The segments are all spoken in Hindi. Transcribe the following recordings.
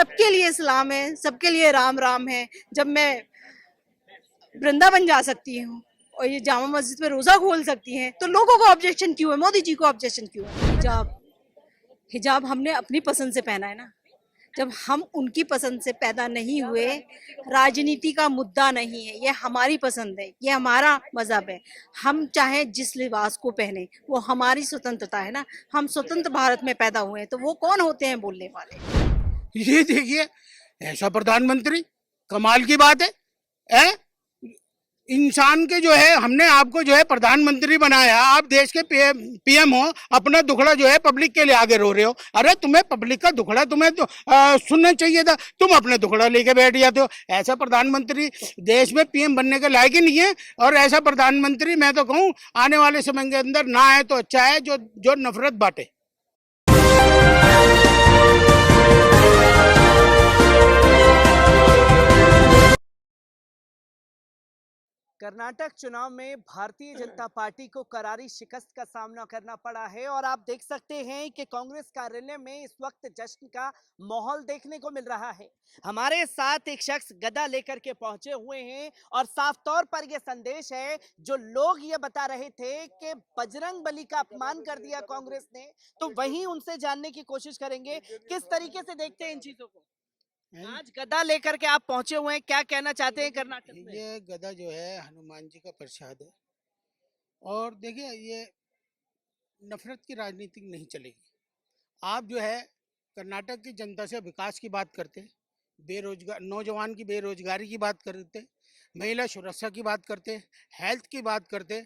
सबके लिए इस्लाम है, सबके लिए राम राम है। जब मैं वृंदावन जा सकती हूँ और ये जामा मस्जिद में रोजा खोल सकती हैं, तो लोगों को ऑब्जेक्शन क्यों है? मोदी जी को ऑब्जेक्शन क्यों है? हिजाब, हिजाब हमने अपनी पसंद से पहना है ना। जब हम उनकी पसंद से पैदा नहीं हुए, राजनीति का मुद्दा नहीं है, ये हमारी पसंद है, ये हमारा मजहब है। हम चाहे जिस लिबास को पहने, वो हमारी स्वतंत्रता है ना। हम स्वतंत्र भारत में पैदा हुए हैं, तो वो कौन होते हैं बोलने वाले? ये देखिए, ऐसा प्रधानमंत्री, कमाल की बात है। इंसान के जो है, हमने आपको जो है प्रधानमंत्री बनाया, आप देश के पीएम हो, अपना दुखड़ा जो है पब्लिक के लिए आगे रो रहे हो। अरे तुम्हें पब्लिक का दुखड़ा तुम्हें तो सुनना चाहिए था, तुम अपने दुखड़ा लेके बैठ जाते हो। ऐसा प्रधानमंत्री देश में पीएम बनने के लायक ही नहीं है। और ऐसा प्रधानमंत्री मैं तो कहूँ आने वाले समय के अंदर ना आए तो अच्छा है, जो जो नफरत बांटे। कर्नाटक चुनाव में भारतीय जनता पार्टी को करारी शिकस्त का सामना करना पड़ा है और आप देख सकते हैं कि कांग्रेस कार्यालय में इस वक्त जश्न का माहौल देखने को मिल रहा है। हमारे साथ एक शख्स गदा लेकर के पहुंचे हुए हैं और साफ तौर पर यह संदेश है, जो लोग ये बता रहे थे कि बजरंग बली का अपमान कर दिया कांग्रेस ने, तो वहीं उनसे जानने की कोशिश करेंगे किस तरीके से देखते हैं इन चीजों को। आज गदा लेकर के आप पहुंचे हुए हैं, क्या कहना चाहते हैं कर्नाटक में? ये गदा जो है हनुमान जी का प्रसाद है। और देखिए, ये नफरत की राजनीति नहीं चलेगी। आप जो है कर्नाटक की जनता से विकास की बात करते, बेरोजगार नौजवान की बेरोजगारी की बात करते, महिला सुरक्षा की बात करते, हेल्थ की बात करते।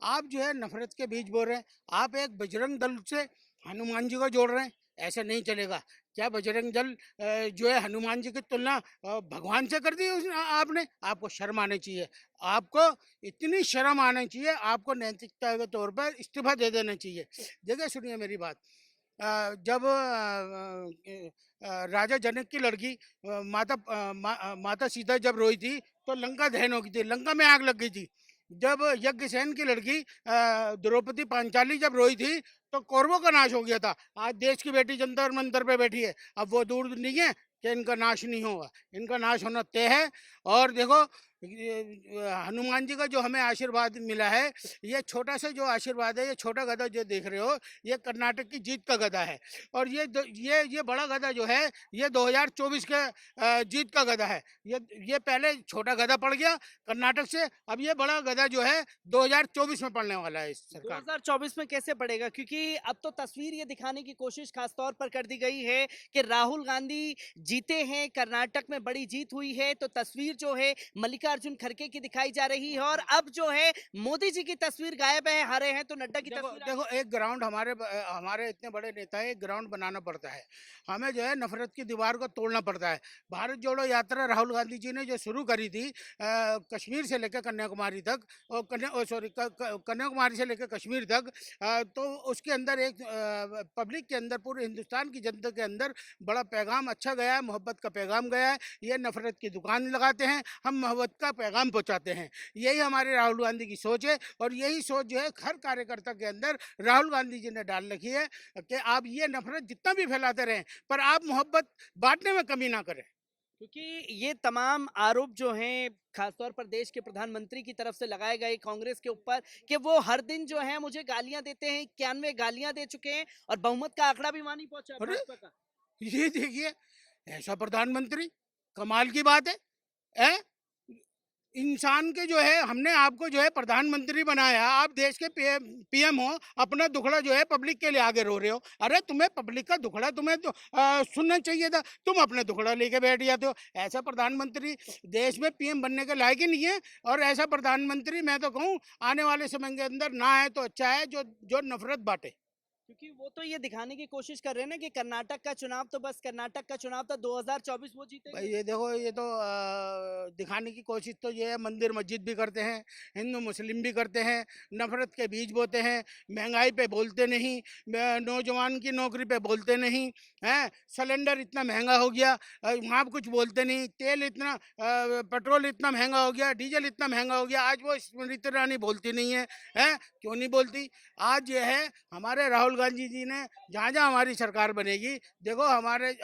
आप जो है नफरत के बीज बो रहे हैं। आप एक बजरंग दल से हनुमान जी को जोड़ रहे हैं, ऐसा नहीं चलेगा। क्या बजरंग दल जो है हनुमान जी की तुलना भगवान से कर दी आपने? आपको शर्म आनी चाहिए। आपको इतनी शर्म आनी चाहिए, आपको नैतिकता के तौर पर इस्तीफा दे देना चाहिए। देखिए, सुनिए मेरी बात। जब राजा जनक की लड़की माता सीता जब रोई थी, तो लंका दहन हो गई थी, लंका में आग लग गई थी। जब यज्ञसेन की लड़की द्रौपदी पांचाली जब रोई थी, तो कौरवों का नाश हो गया था। आज देश की बेटी जंतर मंतर पे बैठी है। अब वो दूर नहीं है कि इनका नाश नहीं होगा, इनका नाश होना तय है। और देखो, हनुमान जी का जो हमें आशीर्वाद मिला है, ये छोटा सा जो आशीर्वाद है, ये छोटा गधा जो देख रहे हो, ये कर्नाटक की जीत का गधा है। और ये बड़ा गधा जो है, ये 2024 के जीत का गधा है। ये पहले छोटा गधा पड़ गया कर्नाटक से, अब ये बड़ा गधा जो है 2024 में पड़ने वाला है इस सरकार। 2024 में कैसे पड़ेगा? क्योंकि अब तो तस्वीर ये दिखाने की कोशिश खास तौर पर कर दी गई है कि राहुल गांधी जीते हैं, कर्नाटक में बड़ी जीत हुई है, तो तस्वीर जो है मल्लिकार्जुन खड़गे की दिखाई जा रही है और अब जो है मोदी जी की तस्वीर गायब है, हारे हैं, तो नड्डा की देखो तस्वीर देखो, एक ग्राउंड हमारे इतने बड़े नेता है, एक ग्राउंड बनाना पड़ता है। हमें जो है नफरत की दीवार को तोड़ना पड़ता है। भारत जोड़ो यात्रा राहुल गांधी जी ने जो शुरू करी थी, कश्मीर से लेकर कन्याकुमारी तक, और कन्याकुमारी से लेकर कश्मीर तक, तो उसके अंदर एक पब्लिक के अंदर, पूरे हिंदुस्तान की जनता के अंदर बड़ा पैगाम अच्छा गया है, मोहब्बत का पैगाम गया है। ये नफरत की दुकान लगाते हैं, हम मोहब्बत का पैगाम पहुंचाते हैं। यही हमारे राहुल गांधी की सोच है। और यही सोच जो है हर कार्यकर्ता के अंदर राहुल गांधी जी ने डाल रखी है कि आप ये नफरत जितना भी फैलाते रहें, पर आप मोहब्बत बांटने में कमी ना करें। क्योंकि ये तमाम आरोप जो हैं खासतौर पर देश के प्रधानमंत्री की तरफ से लगाए गए कांग्रेस के ऊपर कि वो हर दिन जो है मुझे गालियां देते हैं, 91 गालियां दे चुके हैं और बहुमत का आंकड़ा भी वहां नहीं पहुंचा है अरे भाजपा का। ये देखिए, ऐसा प्रधानमंत्री, कमाल की बात है। इंसान के जो है, हमने आपको जो है प्रधानमंत्री बनाया, आप देश के पीएम हो, अपना दुखड़ा जो है पब्लिक के लिए आगे रो रहे हो। अरे तुम्हें पब्लिक का दुखड़ा तुम्हें तो सुनना चाहिए था, तुम अपने दुखड़ा लेके बैठ जाते हो। ऐसा प्रधानमंत्री देश में पीएम बनने के लायक ही नहीं है। और ऐसा प्रधानमंत्री मैं तो कहूँ आने वाले समय के अंदर ना आए तो अच्छा है, जो जो नफरत बांटे। क्योंकि वो तो ये दिखाने की कोशिश कर रहे हैं ना कि कर्नाटक का चुनाव तो बस कर्नाटक का चुनाव था, 2024 वो जीतेंगे। भाई ये देखो, ये तो दिखाने की कोशिश तो ये है, मंदिर मस्जिद भी करते हैं, हिंदू मुस्लिम भी करते हैं, नफरत के बीज बोते हैं, महंगाई पे बोलते नहीं, नौजवान की नौकरी पे बोलते नहीं हैं, सिलेंडर इतना महंगा हो गया, वहाँ पे कुछ बोलते नहीं, तेल इतना पेट्रोल इतना महंगा हो गया, डीजल इतना महंगा हो गया, आज वो स्मृति ईरानी बोलती नहीं है। हैं क्यों नहीं बोलती? आज ये है, हमारे राहुल राहुल गांधी जी ने जहाँ जहाँ हमारी सरकार बनेगी, देखो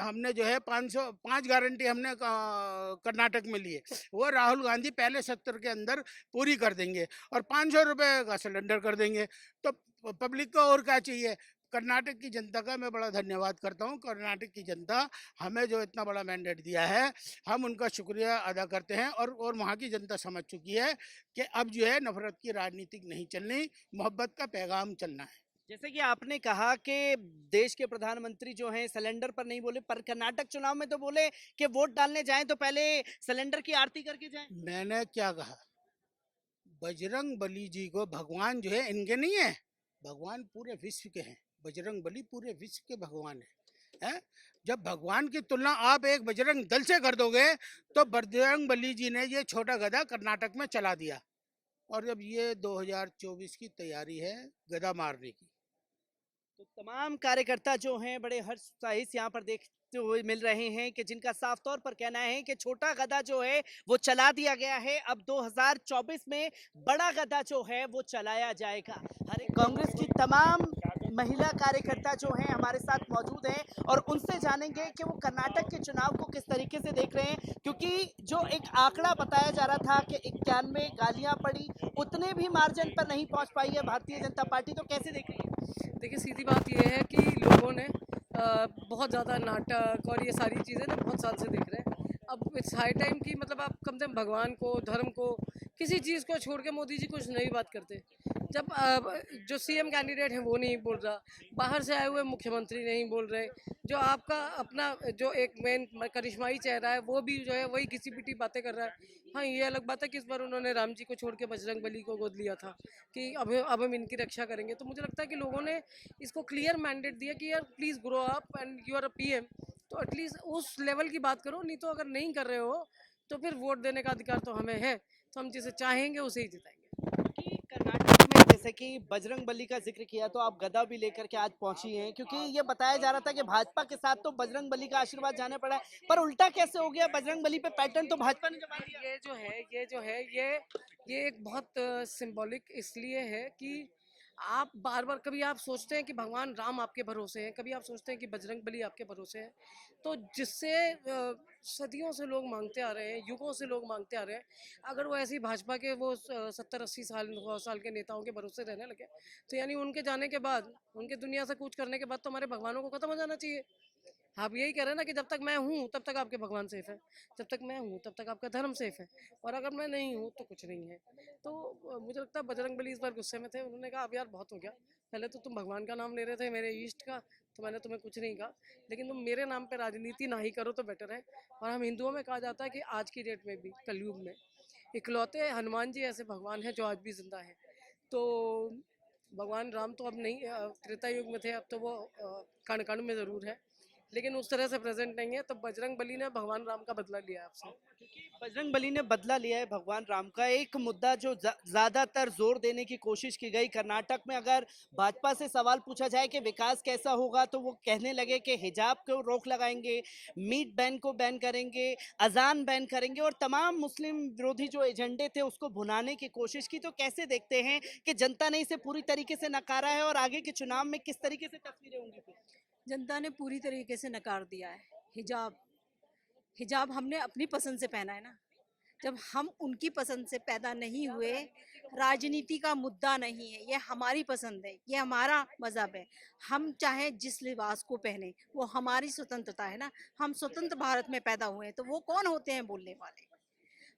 हमने जो है 505 गारंटी हमने कर्नाटक में ली है, वो राहुल गांधी पहले सत्र के अंदर पूरी कर देंगे और 500 रुपये का सिलेंडर कर देंगे। तो पब्लिक को और क्या चाहिए। कर्नाटक की जनता का मैं बड़ा धन्यवाद करता हूँ। कर्नाटक की जनता हमें जो इतना बड़ा मैंडेट दिया है, हम उनका शुक्रिया अदा करते हैं। और वहाँ की जनता समझ चुकी है कि अब जो है नफरत की राजनीति नहीं चलनी, मोहब्बत का पैगाम चलना है। जैसे कि आपने कहा कि देश के प्रधानमंत्री जो हैं सिलेंडर पर नहीं बोले, पर कर्नाटक चुनाव में तो बोले कि वोट डालने जाएं तो पहले सिलेंडर की आरती करके जाएं। मैंने क्या कहा, बजरंग बली जी को भगवान जो है इनके नहीं है, भगवान पूरे विश्व के हैं। बजरंग बली पूरे विश्व के भगवान है। जब भगवान की तुलना आप एक बजरंग दल से कर दोगे, तो बजरंग बली जी ने ये छोटा गधा कर्नाटक में चला दिया, और जब ये 2024 की तैयारी है गधा मारने की। तो तमाम कार्यकर्ता जो हैं बड़े हर्ष उत्साही से यहाँ पर देखते हुए मिल रहे हैं कि जिनका साफ तौर पर कहना है कि छोटा गधा जो है वो चला दिया गया है, अब 2024 में बड़ा गधा जो है वो चलाया जाएगा। हर कांग्रेस की तमाम महिला कार्यकर्ता जो हैं हमारे साथ मौजूद हैं और उनसे जानेंगे कि वो कर्नाटक के चुनाव को किस तरीके से देख रहे हैं, क्योंकि जो एक आंकड़ा बताया जा रहा था कि 91 गालियां पड़ी, उतने भी मार्जिन पर नहीं पहुंच पाई है भारतीय जनता पार्टी, तो कैसे देख रही है? देखिए, सीधी बात यह है कि लोगों ने बहुत ज़्यादा नाटक और ये सारी चीज़ें ना बहुत साल से देख रहे हैं। अब इट्स हाई टाइम कि मतलब आप कम से कम भगवान को, धर्म को, किसी चीज़ को छोड़ के मोदी जी कुछ नई बात करते। जब जो सीएम कैंडिडेट है वो नहीं बोल रहा, बाहर से आए हुए मुख्यमंत्री नहीं बोल रहे, जो आपका अपना जो एक मेन करिश्माई चेहरा है वो भी जो है वही घिसी पिटी बातें कर रहा है। हाँ, ये अलग बात है कि इस बार उन्होंने राम जी को छोड़ के बजरंग बली को गोद लिया था कि अब हम इनकी रक्षा करेंगे। तो मुझे लगता है कि लोगों ने इसको क्लियर मैंडेट दिया कि यार please grow up and you are a PM, तो एटलीस्ट उस लेवल की बात करो। नहीं तो अगर नहीं कर रहे हो तो फिर वोट देने का अधिकार तो हमें है, तो हम जिसे चाहेंगे उसे ही जिताएंगे। कि कर्नाटक में जैसे कि बजरंग बली का जिक्र किया तो आप गदा भी लेकर के आज पहुंची हैं, क्योंकि ये बताया जा रहा था कि भाजपा के साथ तो बजरंग बली का आशीर्वाद जाने पड़ा है, पर उल्टा कैसे हो गया? बजरंग बली पे पैटर्न तो भाजपा ने जमा दिया। ये एक बहुत सिंबॉलिक इसलिए है कि आप बार बार कभी आप सोचते हैं कि भगवान राम आपके भरोसे हैं, कभी आप सोचते हैं कि बजरंग बली आपके भरोसे हैं, तो जिससे सदियों से लोग मांगते आ रहे हैं, युगों से लोग मांगते आ रहे हैं, अगर वो ऐसी भाजपा के वो 70-80 साल 100 साल के नेताओं के भरोसे रहने लगे, तो यानी उनके जाने के बाद, उनके दुनिया से कूच करने के बाद तो हमारे भगवानों को खत्म हो जाना चाहिए। आप यही कह रहे हैं ना कि जब तक मैं हूँ तब तक आपके भगवान सेफ है, जब तक मैं हूँ तब तक आपका धर्म सेफ है, और अगर मैं नहीं हूँ तो कुछ नहीं है। तो मुझे लगता है बजरंग बली इस बार गुस्से में थे। उन्होंने कहा अब यार बहुत हो गया, पहले तो तुम भगवान का नाम ले रहे थे, मेरे ईष्ट का, तो मैंने तुम्हें कुछ नहीं कहा, लेकिन तुम मेरे नाम पे राजनीति ना ही करो तो बेटर है। और हम हिंदुओं में कहा जाता है कि आज की डेट में भी, कलयुग में, इकलौते हनुमान जी ऐसे भगवान हैं जो आज भी जिंदा हैं। तो भगवान राम तो अब नहीं, त्रेता युग में थे, अब तो वो कण कण में ज़रूर है, लेकिन उस तरह से प्रेजेंट नहीं है। तो बजरंग बली ने भगवान राम का बदला लिया आपसे। बजरंग बली ने बदला लिया है भगवान राम का। एक मुद्दा जो ज्यादातर जोर देने की कोशिश की गई कर्नाटक में, अगर भाजपा से सवाल पूछा जाए कि विकास कैसा होगा, तो वो कहने लगे कि हिजाब को रोक लगाएंगे, मीट बैन को बैन करेंगे, अजान बैन करेंगे, और तमाम मुस्लिम विरोधी जो एजेंडे थे उसको भुनाने की कोशिश की। तो कैसे देखते हैं कि जनता ने इसे पूरी तरीके से नकारा है, और आगे के चुनाव में किस तरीके से तस्वीरें होंगी? जनता ने पूरी तरीके से नकार दिया है। हिजाब हमने अपनी पसंद से पहना है ना, जब हम उनकी पसंद से पैदा नहीं हुए, राजनीति का मुद्दा नहीं है, ये हमारी पसंद है, ये हमारा मज़हब है। हम चाहे जिस लिबास को पहने, वो हमारी स्वतंत्रता है ना। हम स्वतंत्र भारत में पैदा हुए हैं, तो वो कौन होते हैं बोलने वाले?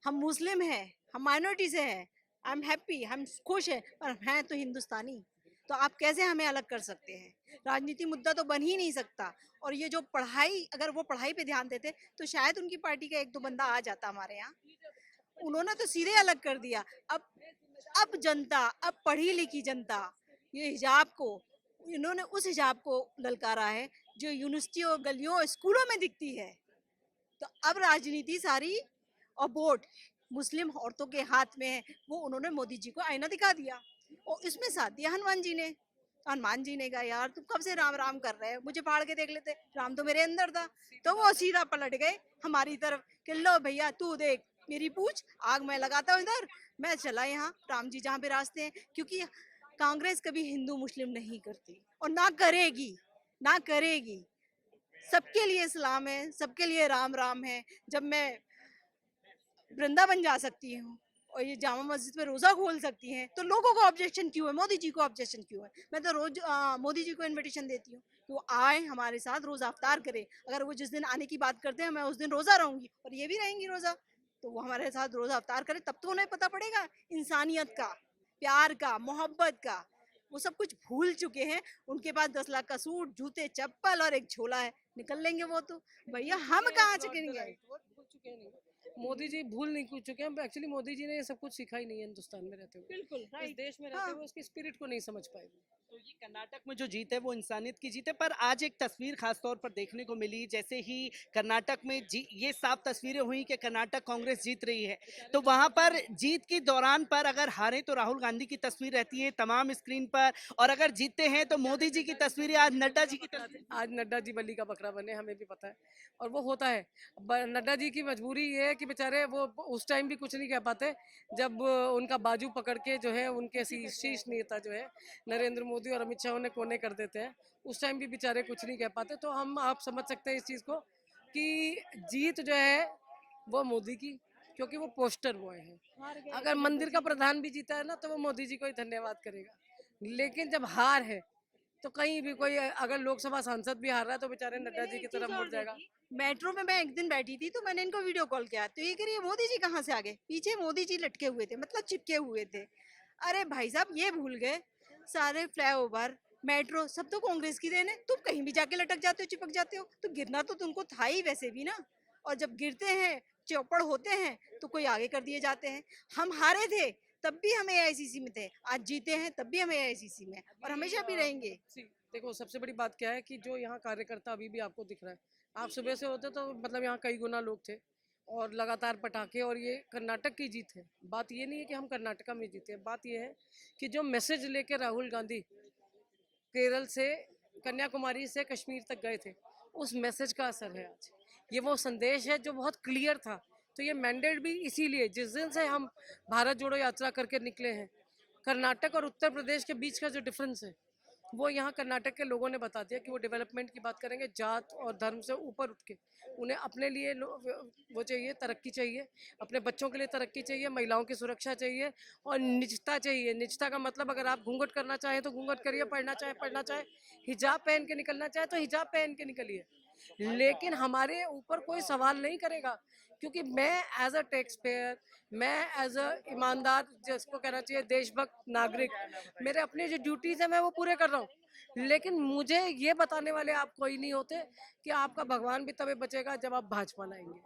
हम मुस्लिम हैं, हम माइनॉरिटी से हैं, आई एम हैप्पी, हम खुश हैं, पर हैं तो हिंदुस्तानी। तो आप कैसे हमें अलग कर सकते हैं? राजनीति मुद्दा तो बन ही नहीं सकता। और ये जो पढ़ाई, अगर वो पढ़ाई पे ध्यान देते तो शायद उनकी पार्टी का 1-2 बंदा आ जाता हमारे यहाँ। उन्होंने तो सीधे अलग कर दिया। अब जनता, अब पढ़ी लिखी जनता ये हिजाब को, इन्होंने उस हिजाब को ललकारा है जो यूनिवर्सिटियों, गलियों, स्कूलों में दिखती है। तो अब राजनीति सारी और वोट मुस्लिम औरतों के हाथ में है, वो उन्होंने मोदी जी को आईना दिखा दिया और इसमें साथ दिया हनुमान जी ने। हनुमान जी ने कहा यार तुम कब से राम राम कर रहे हो, मुझे फाड़ के देख लेते, राम तो मेरे अंदर था। तो वो सीधा पलट गए हमारी तरफ कि लो भैया तू देख मेरी पूछ, आग मैं लगाता हूँ इधर, मैं चला यहाँ, राम जी जहाँ पे रास्ते हैं। क्योंकि कांग्रेस कभी हिंदू मुस्लिम नहीं करती और ना करेगी, ना करेगी। सबके लिए इस्लाम है, सबके लिए राम राम है। जब मैं वृंदावन जा सकती हूँ और ये जामा मस्जिद में रोजा खोल सकती हैं, तो लोगों को ऑब्जेक्शन क्यों है? मोदी जी को ऑब्जेक्शन क्यों है? मैं तो रोज मोदी जी को इनविटेशन देती हूँ कि वो आए, हमारे साथ रोजा अफ्तार करे। अगर वो जिस दिन आने की बात करते हैं, मैं उस दिन रोजा रहूंगी और ये भी रहेंगी रोजा, तो वो हमारे साथ रोजा अफ्तार करे, तब तो उन्हें पता पड़ेगा इंसानियत का, प्यार का, मोहब्बत का। वो सब कुछ भूल चुके हैं। उनके पास 10 लाख का सूट, जूते, चप्पल और एक झोला है, निकल लेंगे वो तो। भैया हम कहाँ चुकेंगे? भूल चुके हैं नहीं। मोदी जी भूल नहीं कुछ चुके हैं। एक्चुअली मोदी जी ने ये सब कुछ सीखा ही नहीं है हिंदुस्तान में रहते हुए। बिल्कुल इस राइट। देश में रहते हाँ। हुए उसकी स्पिरिट को नहीं समझ पाए वो। तो ये कर्नाटक में जो जीत है वो इंसानियत की जीत है, पर आज एक तस्वीर खास तौर पर देखने को मिली। जैसे ही कर्नाटक में ये साफ तस्वीरें हुई कि कर्नाटक कांग्रेस जीत रही है, तो वहां पर जीत के दौरान पर अगर हारे तो राहुल गांधी की तस्वीर रहती है तमाम स्क्रीन पर, और अगर जीतते हैं तो मोदी जी की तस्वीरें, आज नड्डा जी की तस्वीर। आज नड्डा जी बलि का बकरा बने, हमें भी पता है और वो होता है। नड्डा जी की मजबूरी ये है कि बेचारे वो उस टाइम भी कुछ नहीं कह पाते जब उनका बाजू पकड़ के जो है उनके शीर्ष नेता जो है नरेंद्र मोदी और अमित शाह उन्हें कोने कर देते हैं। उस टाइम भी बेचारे कुछ नहीं कह पाते। तो हम आप समझ सकते हैं इस चीज़ को कि जीत जो है वो मोदी की, क्योंकि वो पोस्टर बॉय है। अगर मंदिर का प्रधान भी जीता है ना तो वो मोदी जी को ही धन्यवाद करेगा। लेकिन जब हार है तो कहीं भी कोई अगर लोकसभा सांसद भी हार रहा है तो बेचारे नड्डा जी की तरफ मुड़ जाएगा। मेट्रो में मैं एक दिन बैठी थी, तो मैंने इनको वीडियो कॉल किया, तो ये कह रही है मोदी जी कहाँ से आ गए? पीछे मोदी जी लटके हुए थे, मतलब चिपके हुए थे। अरे भाई साहब, ये भूल गए सारे फ्लाईओवर, मेट्रो सब तो कांग्रेस की देन है। तुम कहीं भी जाके लटक जाते हो, चिपक जाते हो, तो गिरना तो तुमको था ही वैसे भी ना। और जब गिरते हैं, चौपड़ होते हैं, तो कोई आगे कर दिए जाते हैं। हम हारे थे तब भी हम एआईसीसी में थे, आज जीते हैं तब भी हम एआईसीसी में हैं, और हमेशा भी रहेंगे। देखो सबसे बड़ी बात क्या है कि जो यहाँ कार्यकर्ता अभी भी आपको दिख रहा है, आप सुबह से होते तो मतलब यहाँ कई गुना लोग थे और लगातार पटाखे, और ये कर्नाटक की जीत है। बात ये नहीं है कि हम कर्नाटका में जीते, बात ये है कि जो मैसेज लेके राहुल गांधी केरल से कन्याकुमारी से कश्मीर तक गए थे, उस मैसेज का असर है आज। ये वो संदेश है जो बहुत क्लियर था। तो ये मैंडेट भी इसीलिए, जिस दिन से हम भारत जोड़ो यात्रा करके निकले हैं, कर्नाटक और उत्तर प्रदेश के बीच का जो डिफरेंस है वो यहाँ कर्नाटक के लोगों ने बता दिया कि वो डेवलपमेंट की बात करेंगे जात और धर्म से ऊपर उठ के। उन्हें अपने लिए वो चाहिए, तरक्की चाहिए, अपने बच्चों के लिए तरक्की चाहिए, महिलाओं की सुरक्षा चाहिए और निजता चाहिए। निजता का मतलब अगर आप घूंघट करना चाहें तो घूंघट करिए, पढ़ना चाहे, हिजाब पहन के निकलना चाहे तो हिजाब पहन के निकलिए, लेकिन हमारे ऊपर कोई सवाल नहीं करेगा। क्योंकि मैं एज अ टैक्स पेयर, मैं एज अ ईमानदार, जिसको कहना चाहिए देशभक्त नागरिक, मेरे अपने जो ड्यूटीज है मैं वो पूरे कर रहा हूँ। लेकिन मुझे ये बताने वाले आप कोई नहीं होते कि आपका भगवान भी तभी बचेगा जब आप भाजपा लाएंगे।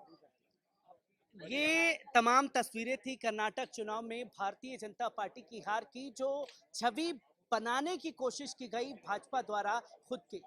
ये तमाम तस्वीरें थी कर्नाटक चुनाव में भारतीय जनता पार्टी की हार की, जो छवि बनाने की कोशिश की गई भाजपा द्वारा खुद की।